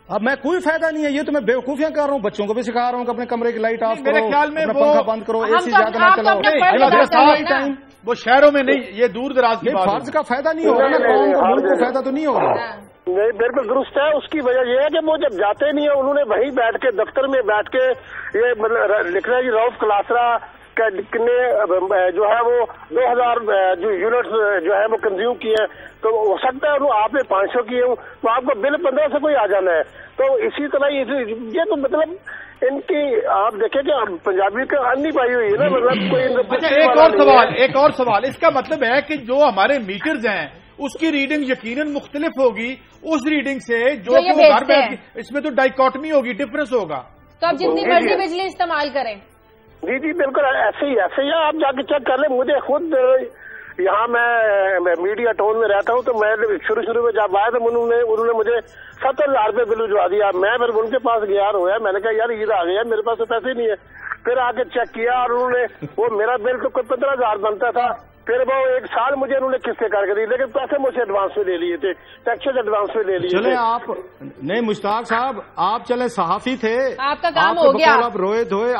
اب میں کوئی فائدہ نہیں ہے، یہ تو میں بیوقوفیاں کر رہا ہوں، بچوں کو بھی سکھا رہا ہوں کہ اپنے کمرے کی لائٹ آف کرو، میرے خیال میں پنکھا بند کرو، اے سی زیادہ نہ چلاؤ۔ وہ شہروں میں نہیں، یہ دور دراز کی بات، فرض کا فائدہ نہیں ہو رہا نا، قوم کو ملک کو فائدہ تو نہیں ہو رہا۔ نہیں بالکل درست ہے، اس کی وجہ یہ ہے کہ وہ جب جاتے نہیں ہیں انہوں نے وہیں بیٹھ کے دفتر میں بیٹھ کے یہ مطلب لکھنا ہے جی رؤف کلاسرا نے جو ہے وہ 2000 جو یونٹس جو ہے وہ کنزیوم کیے ہیں، تو ہو سکتا ہے آپ نے 500 کیے ہوں تو آپ کو بل 1500 کو ہی آ جانا ہے۔ تو اسی طرح یہ تو مطلب ان کی آپ دیکھیں کہ پنجابی کا ان نہیں پائی ہوئی ہے نا، مطلب کوئی ایک اور سوال اس کا مطلب ہے کہ جو ہمارے میٹرز ہیں اس کی ریڈنگ یقیناً مختلف ہوگی اس ریڈنگ سے جو کہ وہ گھر بیٹھ، اس میں تو ڈائیکاٹمی ہوگی، ڈفرنس ہوگا، تو آپ جتنی مرضی بجلی استعمال کریں۔ جی جی بالکل ایسے ہی ہے، آپ جا کے چیک کر لیں۔ مجھے خود یہاں میں میڈیا ٹاؤن میں رہتا ہوں، تو میں شروع میں جب آیا تو انہوں نے مجھے 70,000 روپے بل بھجوا دیا۔ میں پھر ان کے پاس گیا رویا، میں نے کہا یار عید آ گیا، میرے پاس تو پیسے نہیں ہے۔ پھر آ کے چیک کیا اور انہوں نے وہ میرا بل تو کوئی 15,000 بنتا تھا، پھر وہ 1 سال مجھے انہوں نے قسطیں کر کے دی، لیکن پیسے مجھ سے ایڈوانس میں لے لیے تھے، ٹیکسز ایڈوانس میں لے لیے تھے۔ چلے آپ نہیں مشتاق صاحب، آپ چلے صحافی تھے، آپ کا کام ہو گیا، آپ روئے دھوئے،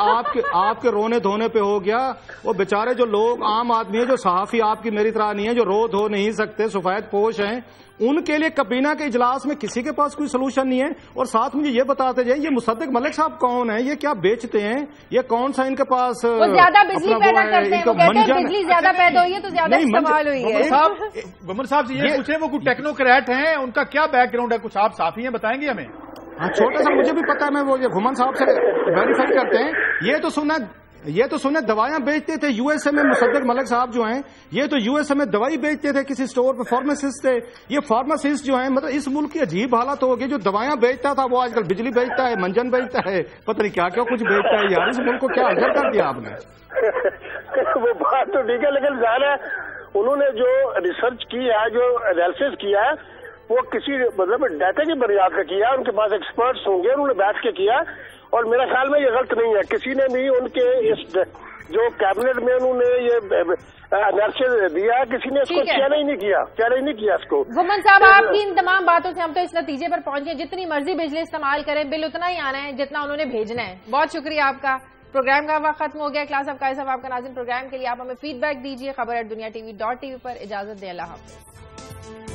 آپ کے رونے دھونے پہ ہو گیا۔ وہ بیچارے جو لوگ عام آدمی ہیں، جو صحافی آپ کی میری طرح نہیں ہے، جو رو دھو نہیں سکتے، سفید پوش ہیں، ان کے لیے کابینہ کے اجلاس میں کسی کے پاس کوئی سلوشن نہیں ہے۔ اور ساتھ مجھے یہ بتاتے جائیں، یہ مصدق ملک صاحب کون ہیں، یہ کیا بیچتے ہیں، یہ کون سا ان کے پاس وہ زیادہ بجلی پیدا کرتے ہیں، وہ کہتے ہیں بجلی زیادہ پیدا ہوئی ہے تو زیادہ استعمال ہوئی ہے۔ گمن صاحب سے یہ پوچھیں، وہ کوئی ٹیکنوکریٹ ہیں، ان کا کیا بیک گراؤنڈ ہے، کچھ آپ صحافی ہیں بتائیں گے ہمیں؟ ہاں چھوٹا سا مجھے بھی پتا ہے، میں وہ گمن صاحب سے ویریفائی کرتے ہیں۔ یہ تو سنیں دوائیاں بیچتے تھے یو ایس اے میں، مصدق ملک صاحب جو ہیں یہ تو یو ایس اے میں دوائی بیچتے تھے کسی سٹور پہ، فارماسسٹ تھے۔ یہ فارماسسٹ جو ہیں مطلب اس ملک کی عجیب حالت ہو گئی، جو دوائیاں بیچتا تھا وہ آج کل بجلی بیچتا ہے، منجن بیچتا ہے، پتہ نہیں کیا کیا کچھ بیچتا ہے۔ یار اس ملک کو کیا اثر کر دیا آپ نے؟ وہ بات تو ٹھیک ہے، لیکن ظاہر ہے انہوں نے جو ریسرچ کی ہے، جو انالیسس کیا ہے، وہ کسی مطلب ڈیٹا کی بنیاد پہ کیا ہے، ان کے پاس ایکسپرٹس ہوں گے، انہوں نے بیٹھ کے کیا، اور میرے خیال میں یہ غلط نہیں ہے۔ کسی نے بھی ان کے اس جو کیبنٹ میں انہوں نے یہ انالیسس دیا ہے، کسی نے اس کو چیلنج نہیں کیا اس کو۔ گمن صاحب آپ کی ان تمام باتوں سے ہم تو اس نتیجے پر پہنچ گئے، جتنی مرضی بجلی استعمال کریں بل اتنا ہی آنا ہے جتنا انہوں نے بھیجنا ہے۔ بہت شکریہ آپ کا، پروگرام کا وقت ختم ہو گیا۔ کلاس آف قائد صاحب آپ کا ناظرین پروگرام کے لیے آپ ہمیں فیڈ بیک دیجیے۔ خبر@دنیا TV.tv پر اجازت دیں، اللہ حافظ۔